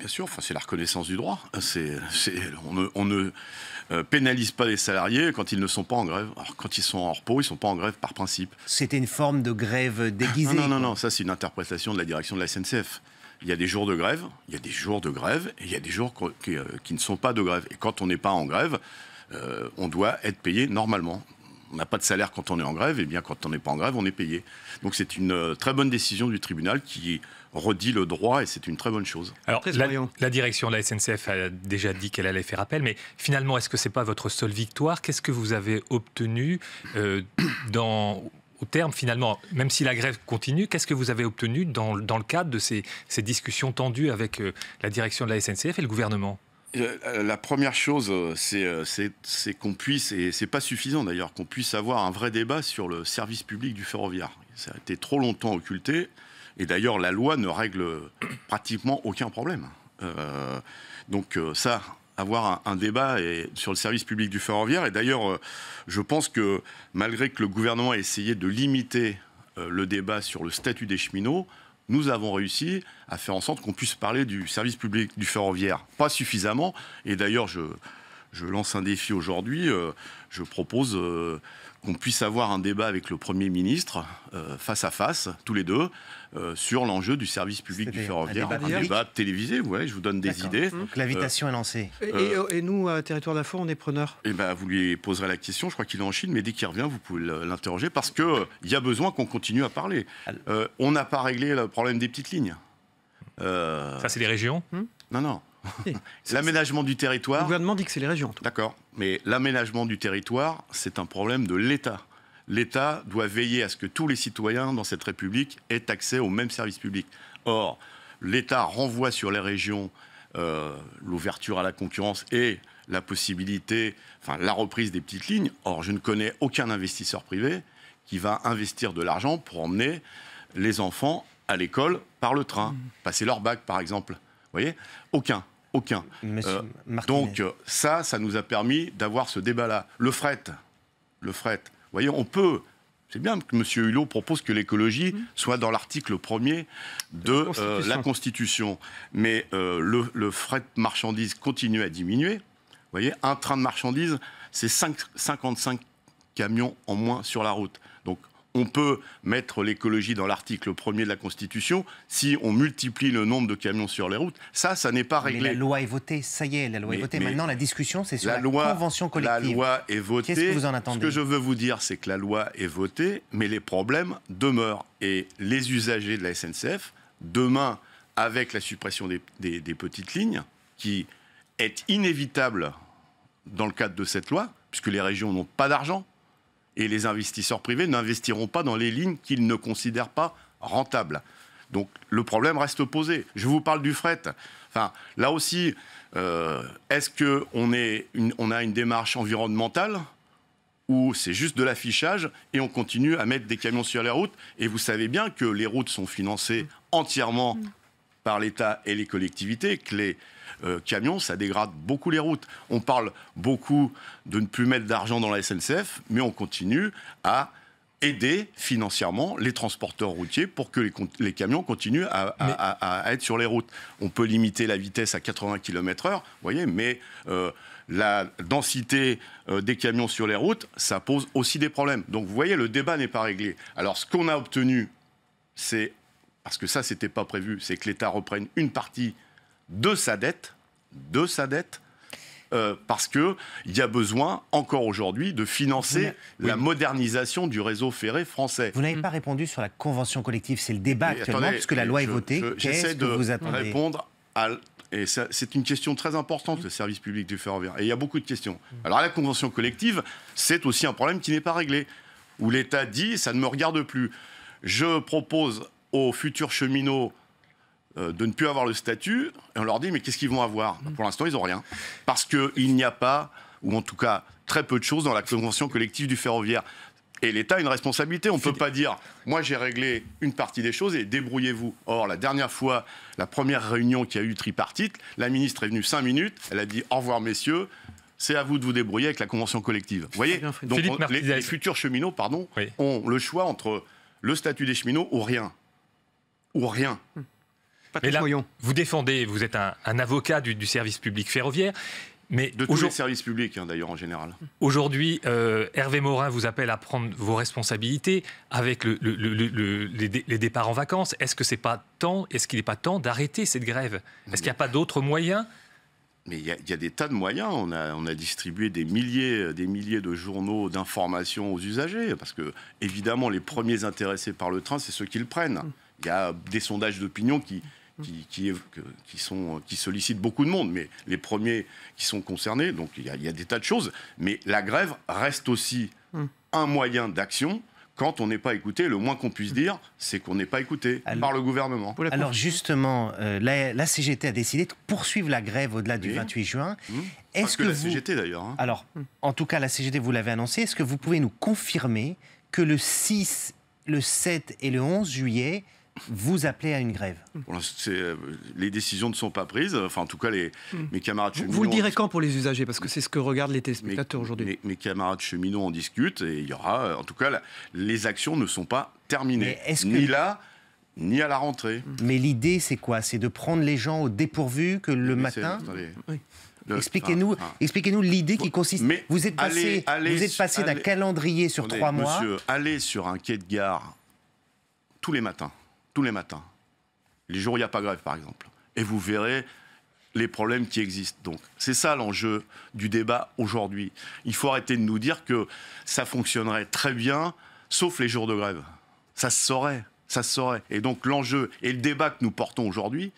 Bien sûr, c'est la reconnaissance du droit. On ne pénalise pas les salariés quand ils ne sont pas en grève. Alors, quand ils sont en repos, ils ne sont pas en grève par principe. C'était une forme de grève déguisée. Non, ça c'est une interprétation de la direction de la SNCF. Il y a des jours de grève, il y a des jours de grève, et il y a des jours qui ne sont pas de grève. Et quand on n'est pas en grève, on doit être payé normalement. On n'a pas de salaire quand on est en grève, et bien quand on n'est pas en grève, on est payé. Donc c'est une très bonne décision du tribunal qui redit le droit, et c'est une très bonne chose. Alors, la direction de la SNCF a déjà dit qu'elle allait faire appel, mais finalement, est-ce que ce n'est pas votre seule victoire? Qu'est-ce que vous avez obtenu au terme, finalement, même si la grève continue, qu'est-ce que vous avez obtenu dans le cadre de ces discussions tendues avec la direction de la SNCF et le gouvernement? La première chose, c'est qu'on puisse, et c'est pas suffisant d'ailleurs, qu'on puisse avoir un vrai débat sur le service public du ferroviaire. Ça a été trop longtemps occulté, et d'ailleurs la loi ne règle pratiquement aucun problème. Donc ça, avoir un débat sur le service public du ferroviaire, et d'ailleurs je pense que malgré que le gouvernement a essayé de limiter le débat sur le statut des cheminots, nous avons réussi à faire en sorte qu'on puisse parler du service public du ferroviaire. Pas suffisamment. Et d'ailleurs, je lance un défi aujourd'hui. Je propose qu'on puisse avoir un débat avec le Premier ministre, face à face, tous les deux, sur l'enjeu du service public du ferroviaire. Un débat télévisé, ouais, je vous donne des idées. Donc l'invitation est lancée. Et nous, à Territoire d'Info, on est preneurs. Vous lui poserez la question, je crois qu'il est en Chine, mais dès qu'il revient, vous pouvez l'interroger, parce qu'il y a besoin qu'on continue à parler. On n'a pas réglé le problème des petites lignes. Ça, c'est les régions? Non. L'aménagement du territoire... Le gouvernement dit que c'est les régions. D'accord, mais l'aménagement du territoire, c'est un problème de l'État. L'État doit veiller à ce que tous les citoyens dans cette République aient accès aux mêmes services publics. Or, l'État renvoie sur les régions l'ouverture à la concurrence et la possibilité, la reprise des petites lignes. Or, je ne connais aucun investisseur privé qui va investir de l'argent pour emmener les enfants à l'école par le train, passer leur bac par exemple. Vous voyez ? Aucun. Donc ça nous a permis d'avoir ce débat-là. Le fret. Vous voyez, on peut... C'est bien que M. Hulot propose que l'écologie soit dans l'article 1er de la Constitution. Mais le fret marchandises continue à diminuer. Vous voyez, un train de marchandises, c'est 55 camions en moins sur la route. Donc, on peut mettre l'écologie dans l'article 1er de la Constitution si on multiplie le nombre de camions sur les routes. Ça n'est pas réglé. Mais la loi est votée, ça y est, la loi est votée. Maintenant, la discussion, c'est sur la convention collective. La loi est votée. Qu'est-ce que vous en attendez ? Ce que je veux vous dire, c'est que la loi est votée, mais les problèmes demeurent. Et les usagers de la SNCF, demain, avec la suppression des petites lignes, qui est inévitable dans le cadre de cette loi, puisque les régions n'ont pas d'argent, et les investisseurs privés n'investiront pas dans les lignes qu'ils ne considèrent pas rentables. Donc le problème reste posé. Je vous parle du fret. Là aussi, est-ce qu'on a une démarche environnementale ou c'est juste de l'affichage et on continue à mettre des camions sur les routes? Et vous savez bien que les routes sont financées entièrement par l'État et les collectivités, que les camions, ça dégrade beaucoup les routes. On parle beaucoup de ne plus mettre d'argent dans la SNCF, mais on continue à aider financièrement les transporteurs routiers pour que les camions continuent à être sur les routes. On peut limiter la vitesse à 80 km/h, vous voyez, mais la densité des camions sur les routes, ça pose aussi des problèmes. Donc vous voyez, le débat n'est pas réglé. Alors ce qu'on a obtenu, c'est, parce que ça, c'était pas prévu, c'est que l'État reprenne une partie de sa dette, parce qu'il y a besoin, encore aujourd'hui, de financer la modernisation du réseau ferré français. Vous n'avez pas répondu sur la convention collective, c'est le débat actuellement, puisque la loi est votée. J'essaie de répondre à... Et c'est une question très importante, le service public du ferroviaire. Et il y a beaucoup de questions. Alors la convention collective, c'est aussi un problème qui n'est pas réglé, où l'État dit « ça ne me regarde plus ». Je propose aux futurs cheminots de ne plus avoir le statut, et on leur dit, mais qu'est-ce qu'ils vont avoir ? Pour l'instant, ils n'ont rien. Parce qu'il n'y a pas, ou en tout cas très peu de choses dans la convention collective du ferroviaire. Et l'État a une responsabilité. On ne peut pas dire, moi j'ai réglé une partie des choses et débrouillez-vous. Or, la dernière fois, la première réunion qui a eu tripartite, la ministre est venue 5 minutes, elle a dit, au revoir messieurs, c'est à vous de vous débrouiller avec la convention collective. Vous voyez ? Donc les futurs cheminots, ont le choix entre le statut des cheminots ou rien. Mais là, vous défendez, vous êtes un avocat du service public ferroviaire. Mais de tous les services publics, d'ailleurs, en général. Aujourd'hui, Hervé Morin vous appelle à prendre vos responsabilités avec les départs en vacances. Est-ce qu'il n'est pas temps d'arrêter cette grève? Est-ce qu'il n'y a pas d'autres moyens? Mais il y a des tas de moyens. On a distribué des milliers de journaux d'information aux usagers. Parce que, évidemment, les premiers intéressés par le train, c'est ceux qui le prennent. Il y a des sondages d'opinion qui sollicitent beaucoup de monde, mais les premiers qui sont concernés, donc il y a des tas de choses. Mais la grève reste aussi un moyen d'action. Quand on n'est pas écouté, le moins qu'on puisse dire, c'est qu'on n'est pas écouté par le gouvernement. Alors justement, la CGT a décidé de poursuivre la grève au-delà du 28 juin. Est-ce que la CGT d'ailleurs. Alors, en tout cas, la CGT, vous l'avez annoncé. Est-ce que vous pouvez nous confirmer que le 6, le 7 et le 11 juillet, vous appelez à une grève? Les décisions ne sont pas prises. Enfin, en tout cas, mes camarades cheminots... Vous le direz quand pour les usagers? Parce que c'est ce que regardent les téléspectateurs aujourd'hui. Mes camarades cheminots en discutent et il y aura... En tout cas, les actions ne sont pas terminées. Ni là, ni à la rentrée. Mais l'idée, c'est quoi? C'est de prendre les gens au dépourvu que le matin... Expliquez-nous l'idée qui consiste... Vous êtes passé d'un calendrier sur 3 mois... Monsieur, allez sur un quai de gare tous les matins, les jours où il n'y a pas grève, par exemple, et vous verrez les problèmes qui existent. Donc, c'est ça l'enjeu du débat aujourd'hui. Il faut arrêter de nous dire que ça fonctionnerait très bien, sauf les jours de grève. Ça se saurait. Et donc, l'enjeu et le débat que nous portons aujourd'hui,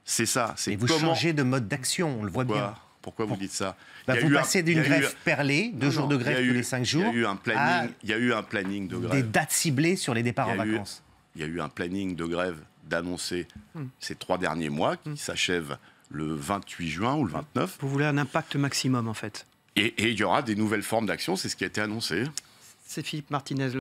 c'est ça. Et vous changez de mode d'action, on le voit bien. Pourquoi vous dites ça? Vous passez d'une grève perlée, 2 jours de grève tous les 5 jours, il y a eu un planning de grève. Des dates ciblées sur les départs en vacances. Il y a eu un planning de grève d'annoncer ces 3 derniers mois qui s'achève le 28 juin ou le 29. Vous voulez un impact maximum, en fait. Et il y aura des nouvelles formes d'action, c'est ce qui a été annoncé. C'est Philippe Martinez.